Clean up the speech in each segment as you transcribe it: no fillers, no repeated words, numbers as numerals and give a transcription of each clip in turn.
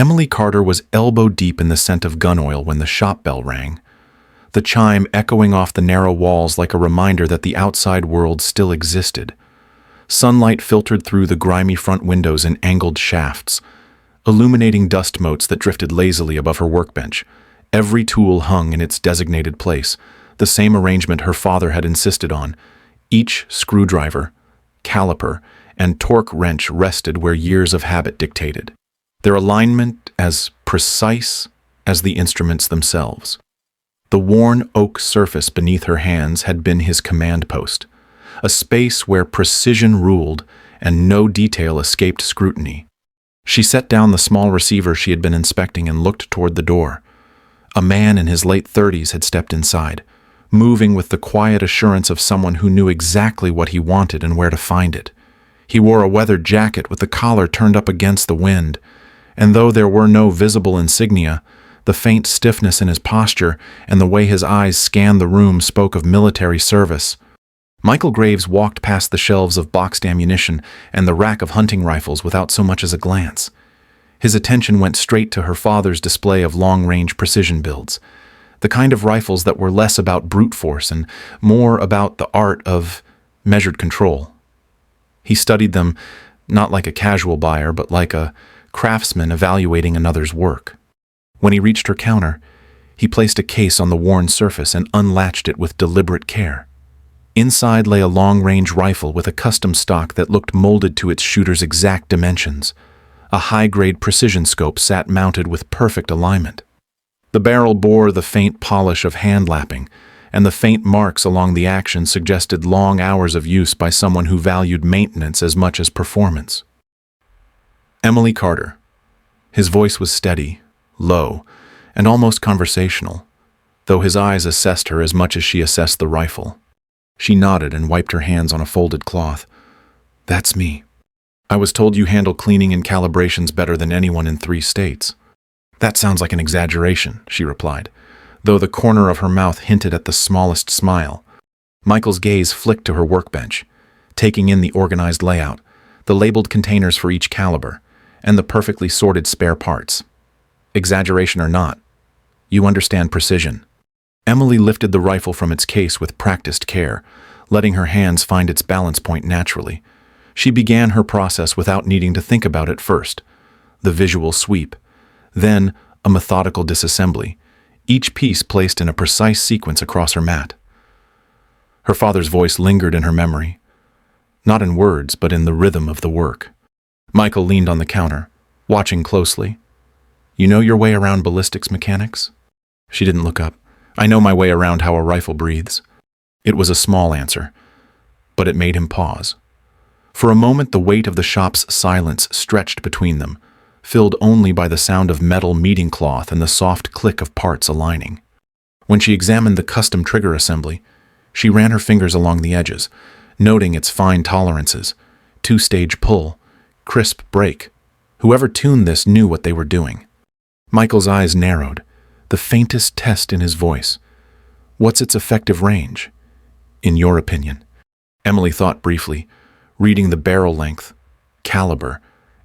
Emily Carter was elbow-deep in the scent of gun oil when the shop bell rang, the chime echoing off the narrow walls like a reminder that the outside world still existed. Sunlight filtered through the grimy front windows in angled shafts, illuminating dust motes that drifted lazily above her workbench. Every tool hung in its designated place, the same arrangement her father had insisted on. Each screwdriver, caliper, and torque wrench rested where years of habit dictated, their alignment as precise as the instruments themselves. The worn oak surface beneath her hands had been his command post, a space where precision ruled and no detail escaped scrutiny. She set down the small receiver she had been inspecting and looked toward the door. A man in his late 30s had stepped inside, moving with the quiet assurance of someone who knew exactly what he wanted and where to find it. He wore a weathered jacket with the collar turned up against the wind, and though there were no visible insignia, the faint stiffness in his posture and the way his eyes scanned the room spoke of military service. Michael Graves walked past the shelves of boxed ammunition and the rack of hunting rifles without so much as a glance. His attention went straight to her father's display of long-range precision builds, the kind of rifles that were less about brute force and more about the art of measured control. He studied them not like a casual buyer, but like a craftsman evaluating another's work. When he reached her counter, he placed a case on the worn surface and unlatched it with deliberate care. Inside lay a long-range rifle with a custom stock that looked molded to its shooter's exact dimensions. A high-grade precision scope sat mounted with perfect alignment. The barrel bore the faint polish of hand-lapping, and the faint marks along the action suggested long hours of use by someone who valued maintenance as much as performance. Emily Carter. His voice was steady, low, and almost conversational, though his eyes assessed her as much as she assessed the rifle. She nodded and wiped her hands on a folded cloth. "That's me. I was told you handle cleaning and calibrations better than anyone in 3 states. "That sounds like an exaggeration," she replied, though the corner of her mouth hinted at the smallest smile. Michael's gaze flicked to her workbench, taking in the organized layout, the labeled containers for each caliber, and the perfectly sorted spare parts. "Exaggeration or not, you understand precision." Emily lifted the rifle from its case with practiced care, letting her hands find its balance point naturally. She began her process without needing to think about it first. The visual sweep, then a methodical disassembly, each piece placed in a precise sequence across her mat. Her father's voice lingered in her memory, not in words, but in the rhythm of the work. Michael leaned on the counter, watching closely. "You know your way around ballistics mechanics?" She didn't look up. "I know my way around how a rifle breathes." It was a small answer, but it made him pause. For a moment, the weight of the shop's silence stretched between them, filled only by the sound of metal meeting cloth and the soft click of parts aligning. When she examined the custom trigger assembly, she ran her fingers along the edges, noting its fine tolerances, 2-stage pull, crisp break. Whoever tuned this knew what they were doing. Michael's eyes narrowed, the faintest test in his voice. "What's its effective range, in your opinion?" Emily thought briefly, reading the barrel length, caliber,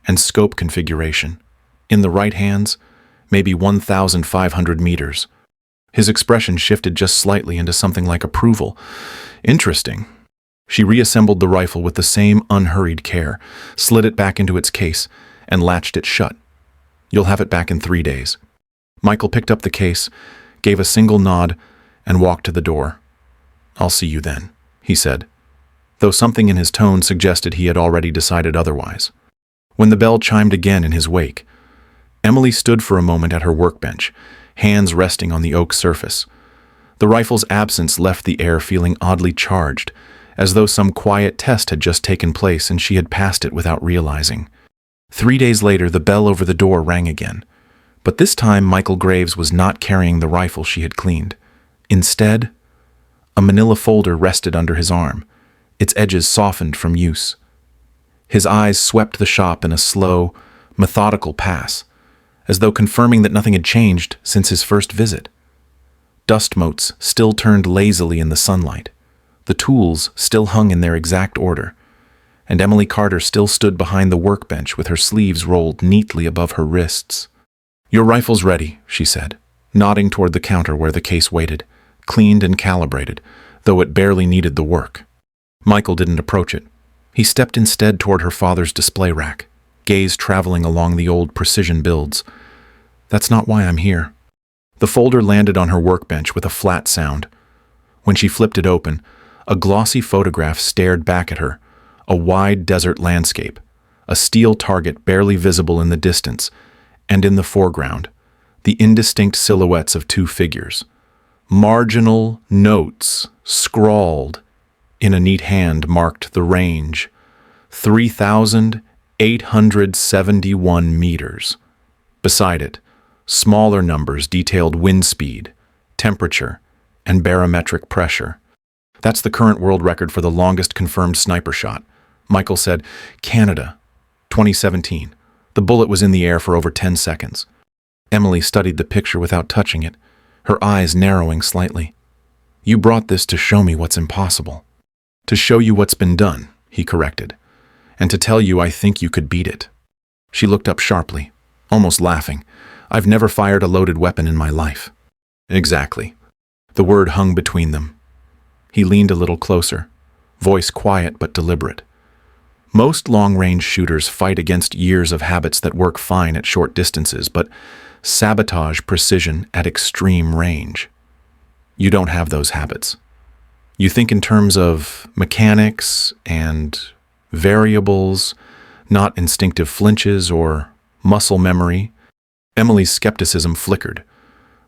and scope configuration. In the right hands, maybe 1,500 meters. His expression shifted just slightly into something like approval. "Interesting." She reassembled the rifle with the same unhurried care, slid it back into its case, and latched it shut. "You'll have it back in 3 days." Michael picked up the case, gave a single nod, and walked to the door. "I'll see you then," he said, though something in his tone suggested he had already decided otherwise. When the bell chimed again in his wake, Emily stood for a moment at her workbench, hands resting on the oak surface. The rifle's absence left the air feeling oddly charged, as though some quiet test had just taken place and she had passed it without realizing. 3 days later, the bell over the door rang again. But this time, Michael Graves was not carrying the rifle she had cleaned. Instead, a manila folder rested under his arm, its edges softened from use. His eyes swept the shop in a slow, methodical pass, as though confirming that nothing had changed since his first visit. Dust motes still turned lazily in the sunlight. The tools still hung in their exact order, and Emily Carter still stood behind the workbench with her sleeves rolled neatly above her wrists. "Your rifle's ready," she said, nodding toward the counter where the case waited, cleaned and calibrated, though it barely needed the work. Michael didn't approach it. He stepped instead toward her father's display rack, gaze traveling along the old precision builds. "That's not why I'm here." The folder landed on her workbench with a flat sound. When she flipped it open, a glossy photograph stared back at her, a wide desert landscape, a steel target barely visible in the distance, and in the foreground, the indistinct silhouettes of two figures. Marginal notes, scrawled in a neat hand, marked the range: 3,871 meters. Beside it, smaller numbers detailed wind speed, temperature, and barometric pressure. "That's the current world record for the longest confirmed sniper shot," Michael said. "Canada, 2017. The bullet was in the air for over 10 seconds. Emily studied the picture without touching it, her eyes narrowing slightly. "You brought this to show me what's impossible." "To show you what's been done," he corrected, "and to tell you I think you could beat it." She looked up sharply, almost laughing. "I've never fired a loaded weapon in my life." "Exactly." The word hung between them. He leaned a little closer, voice quiet but deliberate. "Most long-range shooters fight against years of habits that work fine at short distances, but sabotage precision at extreme range. You don't have those habits. You think in terms of mechanics and variables, not instinctive flinches or muscle memory." Emily's skepticism flickered,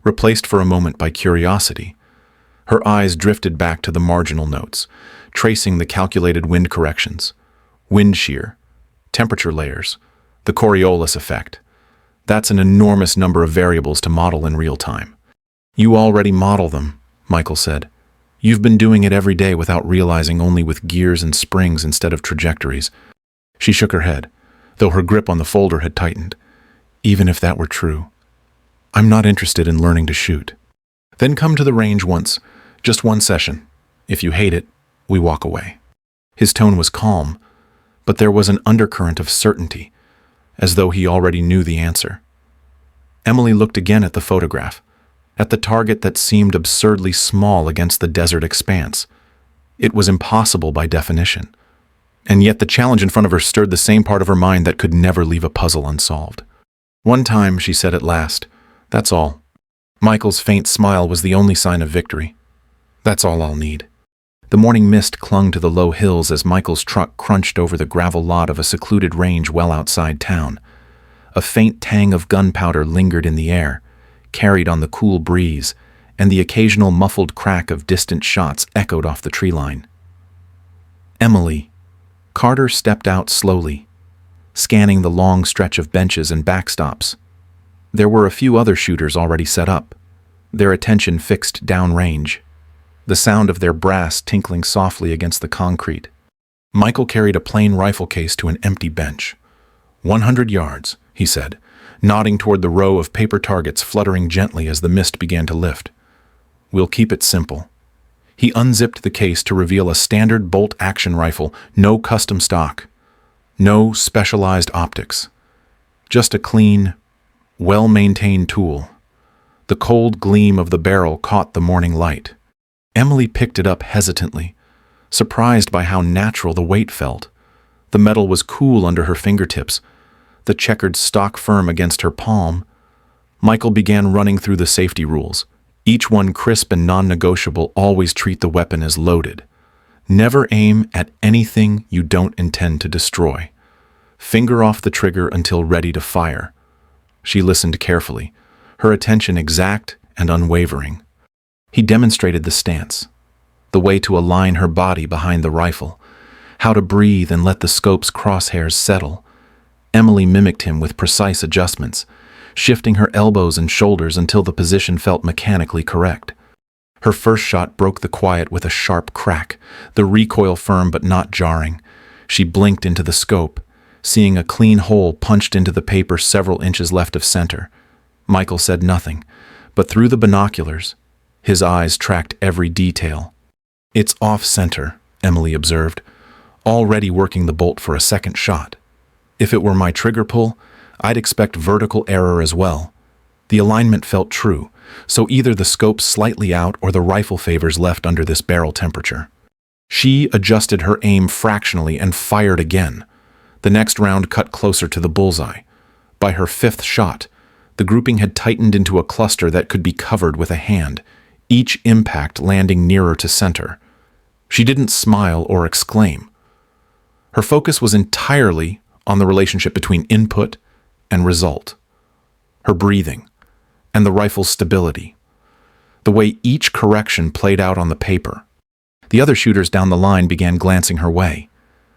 replaced for a moment by curiosity. Her eyes drifted back to the marginal notes, tracing the calculated wind corrections, wind shear, temperature layers, the Coriolis effect. "That's an enormous number of variables to model in real time." "You already model them," Michael said. "You've been doing it every day without realizing, only with gears and springs instead of trajectories." She shook her head, though her grip on the folder had tightened. "Even if that were true, I'm not interested in learning to shoot." "Then come to the range once, just one session. If you hate it, we walk away." His tone was calm, but there was an undercurrent of certainty, as though he already knew the answer. Emily looked again at the photograph, at the target that seemed absurdly small against the desert expanse. It was impossible by definition, and yet the challenge in front of her stirred the same part of her mind that could never leave a puzzle unsolved. "One time," she said at last. "That's all." Michael's faint smile was the only sign of victory. "That's all I'll need." The morning mist clung to the low hills as Michael's truck crunched over the gravel lot of a secluded range well outside town. A faint tang of gunpowder lingered in the air, carried on the cool breeze, and the occasional muffled crack of distant shots echoed off the tree line. "Emily." Carter stepped out slowly, scanning the long stretch of benches and backstops. There were a few other shooters already set up, their attention fixed downrange, the sound of their brass tinkling softly against the concrete. Michael carried a plain rifle case to an empty bench. 100 yards, he said, nodding toward the row of paper targets fluttering gently as the mist began to lift. "We'll keep it simple." He unzipped the case to reveal a standard bolt-action rifle, no custom stock, no specialized optics. Just a clean, well-maintained tool. The cold gleam of the barrel caught the morning light. Emily picked it up hesitantly, surprised by how natural the weight felt. The metal was cool under her fingertips, the checkered stock firm against her palm. Michael began running through the safety rules, each one crisp and non-negotiable. Always treat the weapon as loaded. Never aim at anything you don't intend to destroy. Finger off the trigger until ready to fire. She listened carefully, her attention exact and unwavering. He demonstrated the stance, the way to align her body behind the rifle, how to breathe and let the scope's crosshairs settle. Emily mimicked him with precise adjustments, shifting her elbows and shoulders until the position felt mechanically correct. Her first shot broke the quiet with a sharp crack, the recoil firm but not jarring. She blinked into the scope, seeing a clean hole punched into the paper several inches left of center. Michael said nothing, but through the binoculars, his eyes tracked every detail. "It's off-center," Emily observed, already working the bolt for a second shot. "If it were my trigger pull, I'd expect vertical error as well, The alignment felt true, so either the scope's slightly out or the rifle favors left under this barrel temperature. She adjusted her aim fractionally and fired again. The next round cut closer to the bullseye. By her fifth shot, the grouping had tightened into a cluster that could be covered with a hand, each impact landing nearer to center. She didn't smile or exclaim. Her focus was entirely on the relationship between input and result. Her breathing, and the rifle's stability. The way each correction played out on the paper. The other shooters down the line began glancing her way,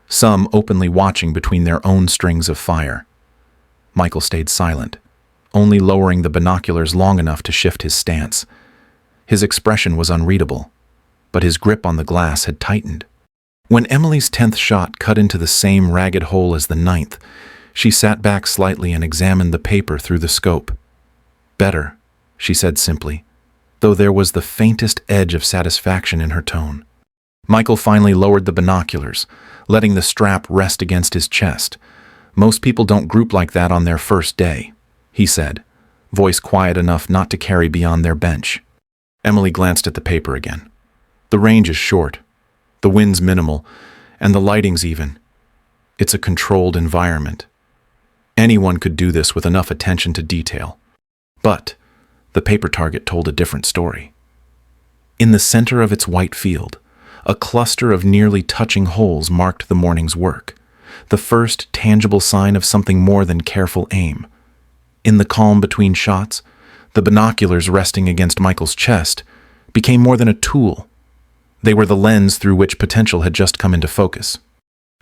some openly watching between their own strings of fire. Michael stayed silent, only lowering the binoculars long enough to shift his stance. His expression was unreadable, but his grip on the glass had tightened. When Emily's 10th shot cut into the same ragged hole as the 9th, she sat back slightly and examined the paper through the scope. "Better," she said simply, though there was the faintest edge of satisfaction in her tone. Michael finally lowered the binoculars, letting the strap rest against his chest. "Most people don't group like that on their first day," he said, voice quiet enough not to carry beyond their bench. Emily glanced at the paper again. "The range is short, the wind's minimal, and the lighting's even. It's a controlled environment. Anyone could do this with enough attention to detail." But the paper target told a different story. In the center of its white field, a cluster of nearly touching holes marked the morning's work, the first tangible sign of something more than careful aim. In the calm between shots, the binoculars resting against Michael's chest became more than a tool. They were the lens through which potential had just come into focus.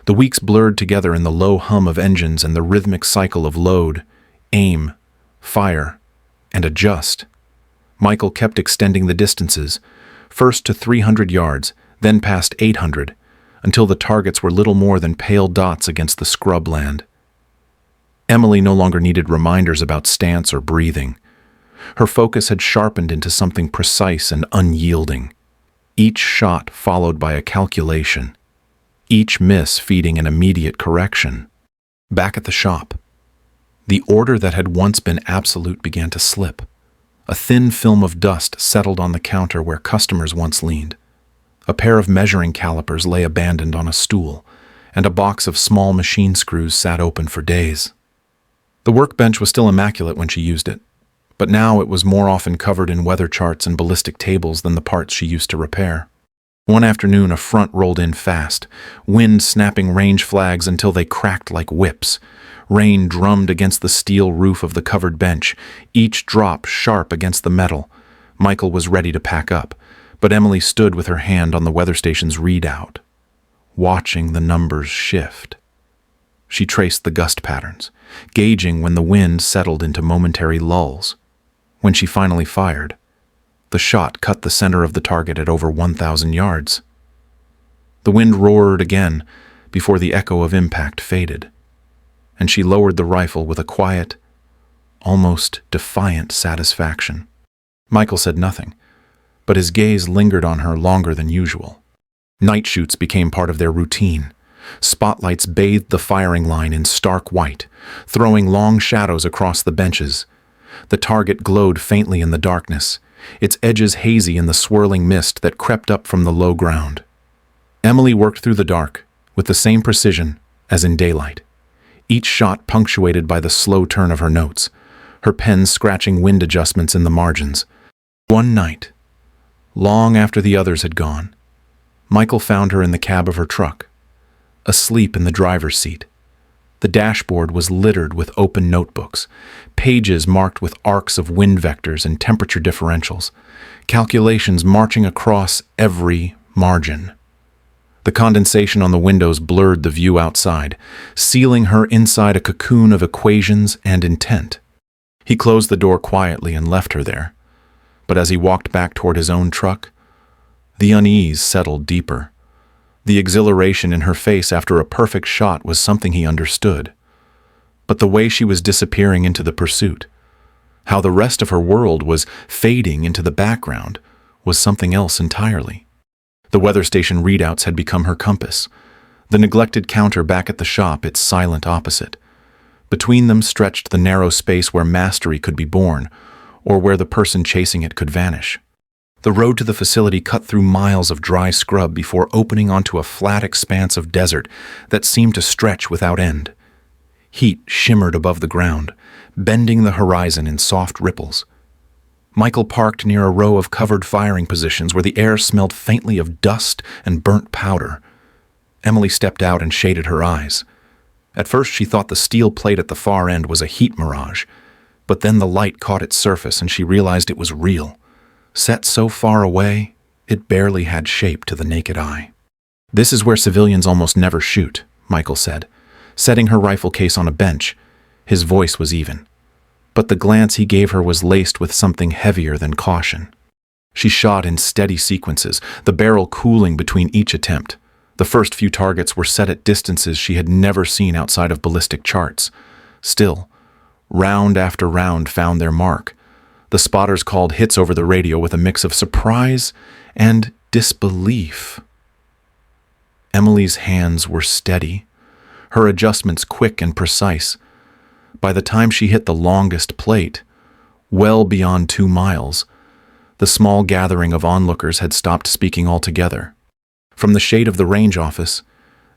The weeks blurred together in the low hum of engines and the rhythmic cycle of load, aim, fire, and adjust. Michael kept extending the distances, first to 300 yards, then past 800, until the targets were little more than pale dots against the scrubland. Emily no longer needed reminders about stance or breathing. Her focus had sharpened into something precise and unyielding. Each shot followed by a calculation, each miss feeding an immediate correction. Back at the shop, the order that had once been absolute began to slip. A thin film of dust settled on the counter where customers once leaned. A pair of measuring calipers lay abandoned on a stool, and a box of small machine screws sat open for days. The workbench was still immaculate when she used it, but now it was more often covered in weather charts and ballistic tables than the parts she used to repair. One afternoon, a front rolled in fast, wind snapping range flags until they cracked like whips. Rain drummed against the steel roof of the covered bench, each drop sharp against the metal. Michael was ready to pack up, but Emily stood with her hand on the weather station's readout, watching the numbers shift. She traced the gust patterns, gauging when the wind settled into momentary lulls. When she finally fired, the shot cut the center of the target at over 1,000 yards. The wind roared again before the echo of impact faded, and she lowered the rifle with a quiet, almost defiant satisfaction. Michael said nothing, but his gaze lingered on her longer than usual. Night shoots became part of their routine. Spotlights bathed the firing line in stark white, throwing long shadows across the benches. The target glowed faintly in the darkness, its edges hazy in the swirling mist that crept up from the low ground. Emily worked through the dark, with the same precision as in daylight, each shot punctuated by the slow turn of her notes, her pen scratching wind adjustments in the margins. One night, long after the others had gone, Michael found her in the cab of her truck, asleep in the driver's seat. The dashboard was littered with open notebooks, pages marked with arcs of wind vectors and temperature differentials, calculations marching across every margin. The condensation on the windows blurred the view outside, sealing her inside a cocoon of equations and intent. He closed the door quietly and left her there, but as he walked back toward his own truck, the unease settled deeper. The exhilaration in her face after a perfect shot was something he understood. But the way she was disappearing into the pursuit, how the rest of her world was fading into the background, was something else entirely. The weather station readouts had become her compass. The neglected counter back at the shop its silent opposite. Between them stretched the narrow space where mastery could be born, or where the person chasing it could vanish. The road to the facility cut through miles of dry scrub before opening onto a flat expanse of desert that seemed to stretch without end. Heat shimmered above the ground, bending the horizon in soft ripples. Michael parked near a row of covered firing positions where the air smelled faintly of dust and burnt powder. Emily stepped out and shaded her eyes. At first she thought the steel plate at the far end was a heat mirage, but then the light caught its surface and she realized it was real. Set so far away, it barely had shape to the naked eye. "This is where civilians almost never shoot," Michael said, setting her rifle case on a bench. His voice was even. But the glance he gave her was laced with something heavier than caution. She shot in steady sequences, the barrel cooling between each attempt. The first few targets were set at distances she had never seen outside of ballistic charts. Still, round after round found their mark. The spotters called hits over the radio with a mix of surprise and disbelief. Emily's hands were steady, her adjustments quick and precise. By the time she hit the longest plate, well beyond 2 miles, the small gathering of onlookers had stopped speaking altogether. From the shade of the range office,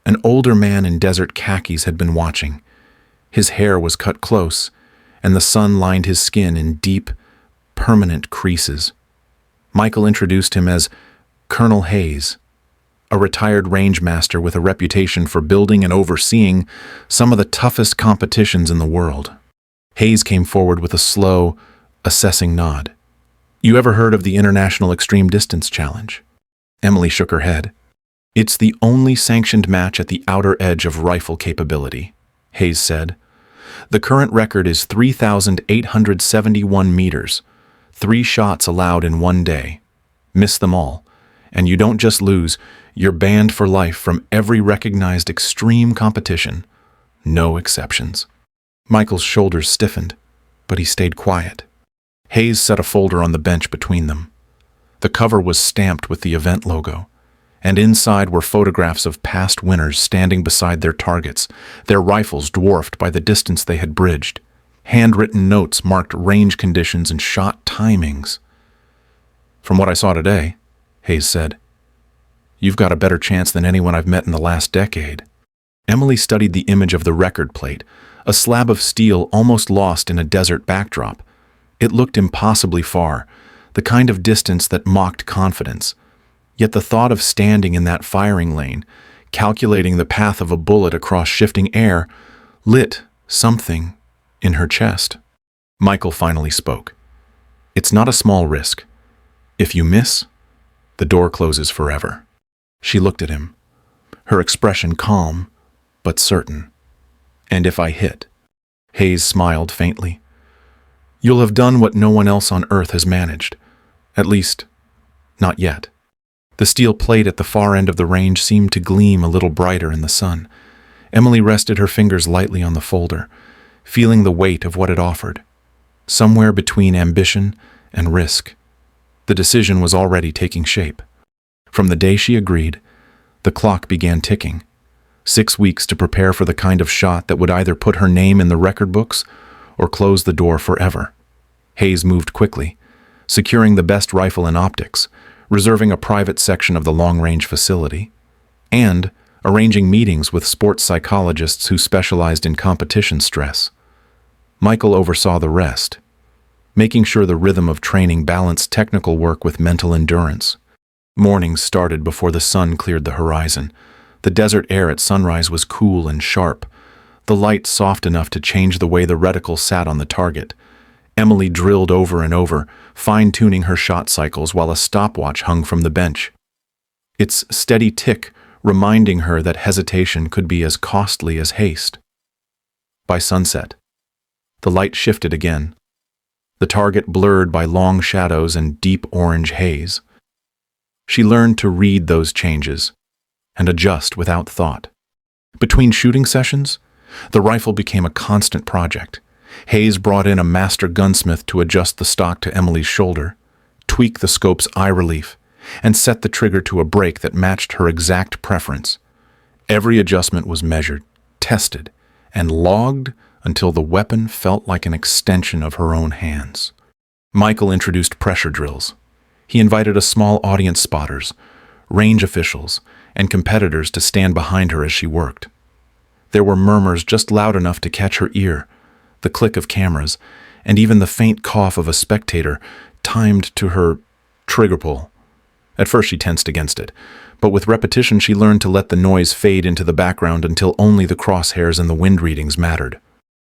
an older man in desert khakis had been watching. His hair was cut close, and the sun lined his skin in deep, permanent creases. Michael introduced him as Colonel Hayes, a retired rangemaster with a reputation for building and overseeing some of the toughest competitions in the world. Hayes came forward with a slow, assessing nod. "You ever heard of the International Extreme Distance Challenge?" Emily shook her head. "It's the only sanctioned match at the outer edge of rifle capability," Hayes said. "The current record is 3,871 meters, 3 shots allowed in 1 day. Miss them all, and you don't just lose, you're banned for life from every recognized extreme competition. No exceptions." Michael's shoulders stiffened, but he stayed quiet. Hayes set a folder on the bench between them. The cover was stamped with the event logo, and inside were photographs of past winners standing beside their targets, their rifles dwarfed by the distance they had bridged. Handwritten notes marked range conditions and shot timings. "From what I saw today," Hayes said, "you've got a better chance than anyone I've met in the last decade." Emily studied the image of the record plate, a slab of steel almost lost in a desert backdrop. It looked impossibly far, the kind of distance that mocked confidence. Yet the thought of standing in that firing lane, calculating the path of a bullet across shifting air, lit something in her chest. Michael finally spoke. "It's not a small risk. If you miss, the door closes forever." She looked at him, her expression calm but certain. "And if I hit?" Hayes smiled faintly. "You'll have done what no one else on Earth has managed. At least, not yet." The steel plate at the far end of the range seemed to gleam a little brighter in the sun. Emily rested her fingers lightly on the folder, feeling the weight of what it offered. Somewhere between ambition and risk. The decision was already taking shape. From the day she agreed, the clock began ticking. 6 weeks to prepare for the kind of shot that would either put her name in the record books or close the door forever. Hayes moved quickly, securing the best rifle and optics, reserving a private section of the long-range facility, and arranging meetings with sports psychologists who specialized in competition stress. Michael oversaw the rest, making sure the rhythm of training balanced technical work with mental endurance. Mornings started before the sun cleared the horizon. The desert air at sunrise was cool and sharp, the light soft enough to change the way the reticle sat on the target. Emily drilled over and over, fine-tuning her shot cycles while a stopwatch hung from the bench. Its steady tick reminding her that hesitation could be as costly as haste. By sunset, the light shifted again, the target blurred by long shadows and deep orange haze. She learned to read those changes and adjust without thought. Between shooting sessions, the rifle became a constant project. Hayes brought in a master gunsmith to adjust the stock to Emily's shoulder, tweak the scope's eye relief, and set the trigger to a break that matched her exact preference. Every adjustment was measured, tested, and logged until the weapon felt like an extension of her own hands. Michael introduced pressure drills. He invited a small audience spotters, range officials, and competitors to stand behind her as she worked. There were murmurs just loud enough to catch her ear, the click of cameras, and even the faint cough of a spectator timed to her trigger pull. At first she tensed against it, but with repetition she learned to let the noise fade into the background until only the crosshairs and the wind readings mattered.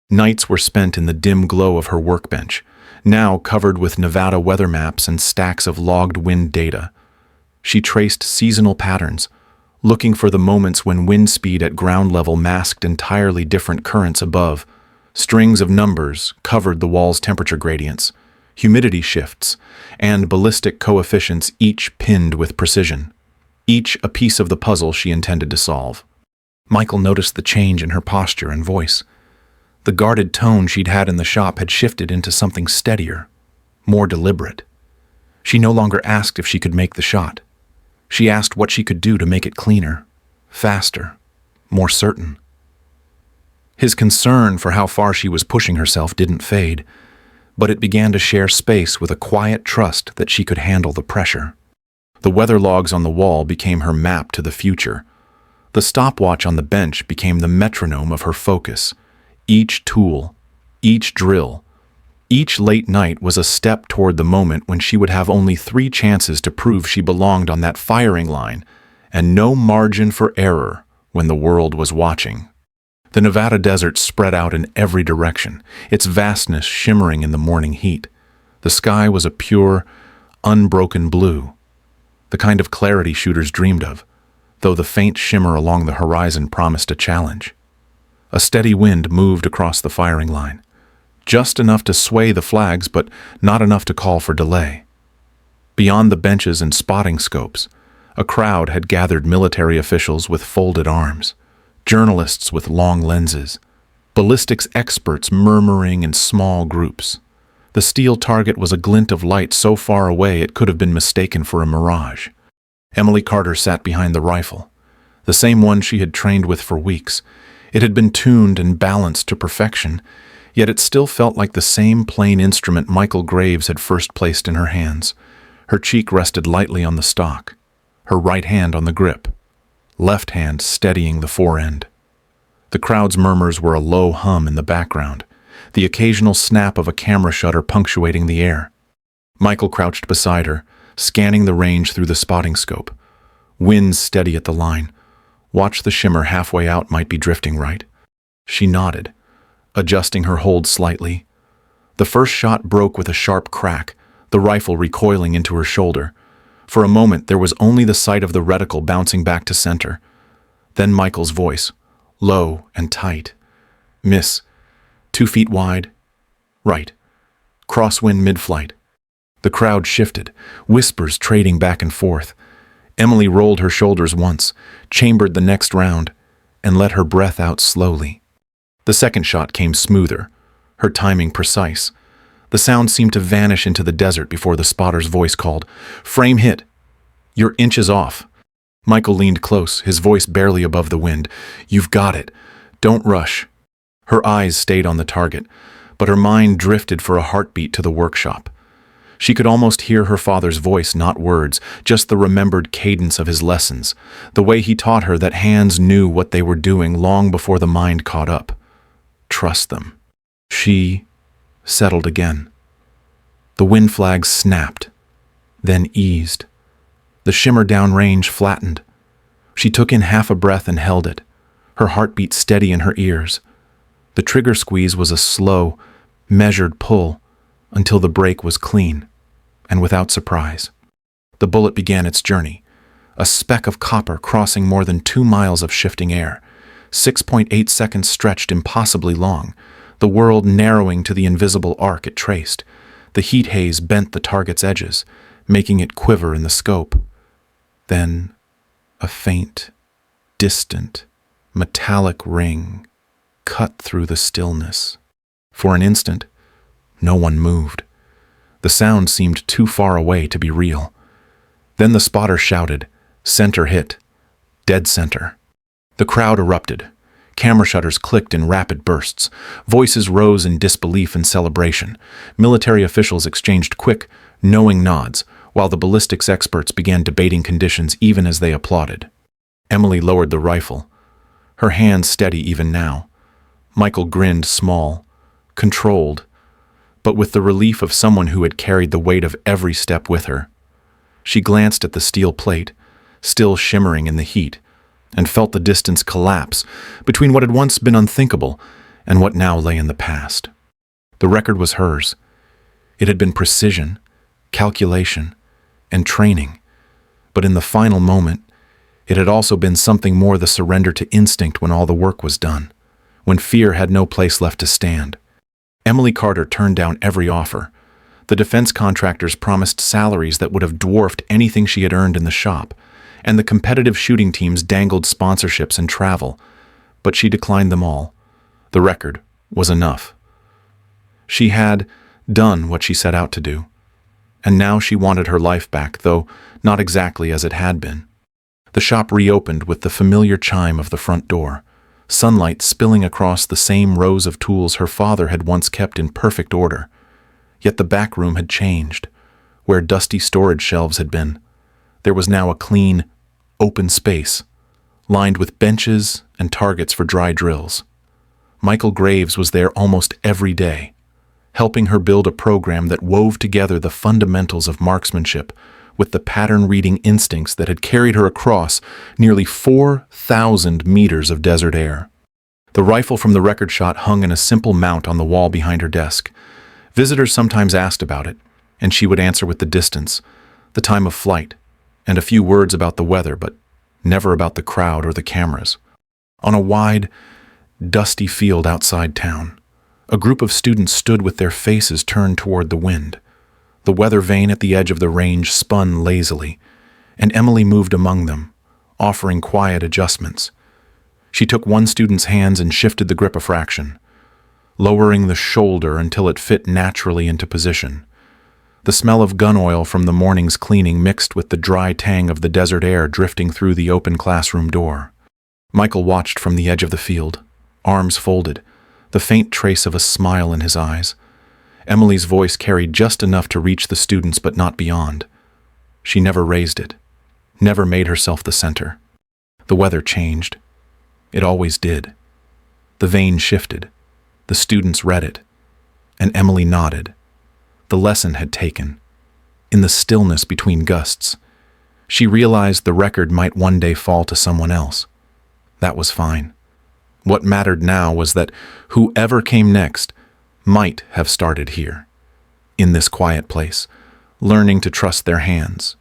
Nights were spent in the dim glow of her workbench, now covered with Nevada weather maps and stacks of logged wind data. She traced seasonal patterns, looking for the moments when wind speed at ground level masked entirely different currents above. Strings of numbers covered the wall's temperature gradients, humidity shifts, and ballistic coefficients, each pinned with precision, each a piece of the puzzle she intended to solve. Michael noticed the change in her posture and voice. The guarded tone she'd had in the shop had shifted into something steadier, more deliberate. She no longer asked if she could make the shot. She asked what she could do to make it cleaner, faster, more certain. His concern for how far she was pushing herself didn't fade, but it began to share space with a quiet trust that she could handle the pressure. The weather logs on the wall became her map to the future. The stopwatch on the bench became the metronome of her focus. Each tool, each drill, each late night was a step toward the moment when she would have only 3 chances to prove she belonged on that firing line, and no margin for error when the world was watching. The Nevada desert spread out in every direction, its vastness shimmering in the morning heat. The sky was a pure, unbroken blue, the kind of clarity shooters dreamed of, though the faint shimmer along the horizon promised a challenge. A steady wind moved across the firing line, just enough to sway the flags, but not enough to call for delay. Beyond the benches and spotting scopes, a crowd had gathered, military officials with folded arms, journalists with long lenses, ballistics experts murmuring in small groups. The steel target was a glint of light so far away it could have been mistaken for a mirage. Emily Carter sat behind the rifle, the same one she had trained with for weeks. It had been tuned and balanced to perfection, yet it still felt like the same plain instrument Michael Graves had first placed in her hands. Her cheek rested lightly on the stock, her right hand on the grip, left hand steadying the forend. The crowd's murmurs were a low hum in the background, the occasional snap of a camera shutter punctuating the air. Michael crouched beside her, scanning the range through the spotting scope. Winds steady at the line. Watch the shimmer halfway out might be drifting right. She nodded, adjusting her hold slightly. The first shot broke with a sharp crack, the rifle recoiling into her shoulder. For a moment there was only the sight of the reticle bouncing back to center. Then Michael's voice, low and tight. Miss, 2 feet wide. Right. Crosswind mid-flight. The crowd shifted, whispers trading back and forth. Emily rolled her shoulders once, chambered the next round, and let her breath out slowly. The second shot came smoother, her timing precise. The sound seemed to vanish into the desert before the spotter's voice called, "Frame hit. You're inches off." Michael leaned close, his voice barely above the wind. "You've got it. Don't rush." Her eyes stayed on the target, but her mind drifted for a heartbeat to the workshop. She could almost hear her father's voice, not words, just the remembered cadence of his lessons, the way he taught her that hands knew what they were doing long before the mind caught up. Trust them. She settled again. The wind flags snapped, then eased. The shimmer downrange flattened. She took in half a breath and held it, her heartbeat steady in her ears. The trigger squeeze was a slow, measured pull until the break was clean and without surprise. The bullet began its journey, a speck of copper crossing more than 2 miles of shifting air. 6.8 seconds stretched impossibly long, the world narrowing to the invisible arc it traced. The heat haze bent the target's edges, making it quiver in the scope. Then a faint, distant, metallic ring cut through the stillness. For an instant, no one moved. The sound seemed too far away to be real. Then the spotter shouted, "Center hit. Dead center." The crowd erupted, Camera shutters clicked in rapid bursts. Voices rose in disbelief and celebration. Military officials exchanged quick, knowing nods, while the ballistics experts began debating conditions even as they applauded. Emily lowered the rifle, her hands steady even now. Michael grinned small, controlled, but with the relief of someone who had carried the weight of every step with her. She glanced at the steel plate, still shimmering in the heat, and felt the distance collapse between what had once been unthinkable and what now lay in the past. The record was hers. It had been precision, calculation, and training, but in the final moment, it had also been something more: the surrender to instinct when all the work was done, when fear had no place left to stand. Emily Carter turned down every offer. The defense contractors promised salaries that would have dwarfed anything she had earned in the shop, and the competitive shooting teams dangled sponsorships and travel, but she declined them all. The record was enough. She had done what she set out to do, and now she wanted her life back, though not exactly as it had been. The shop reopened with the familiar chime of the front door, sunlight spilling across the same rows of tools her father had once kept in perfect order. Yet the back room had changed. Where dusty storage shelves had been, there was now a clean, open space, lined with benches and targets for dry drills. Michael Graves was there almost every day, helping her build a program that wove together the fundamentals of marksmanship with the pattern-reading instincts that had carried her across nearly 4,000 meters of desert air. The rifle from the record shot hung in a simple mount on the wall behind her desk. Visitors sometimes asked about it, and she would answer with the distance, the time of flight, and a few words about the weather, but never about the crowd or the cameras. On a wide, dusty field outside town, a group of students stood with their faces turned toward the wind. The weather vane at the edge of the range spun lazily, and Emily moved among them, offering quiet adjustments. She took one student's hands and shifted the grip a fraction, lowering the shoulder until it fit naturally into position. The smell of gun oil from the morning's cleaning mixed with the dry tang of the desert air drifting through the open classroom door. Michael watched from the edge of the field, arms folded, the faint trace of a smile in his eyes. Emily's voice carried just enough to reach the students but not beyond. She never raised it, never made herself the center. The weather changed. It always did. The vane shifted. The students read it, and Emily nodded. The lesson had taken. In the stillness between gusts, she realized the record might one day fall to someone else. That was fine. What mattered now was that whoever came next might have started here, in this quiet place, learning to trust their hands,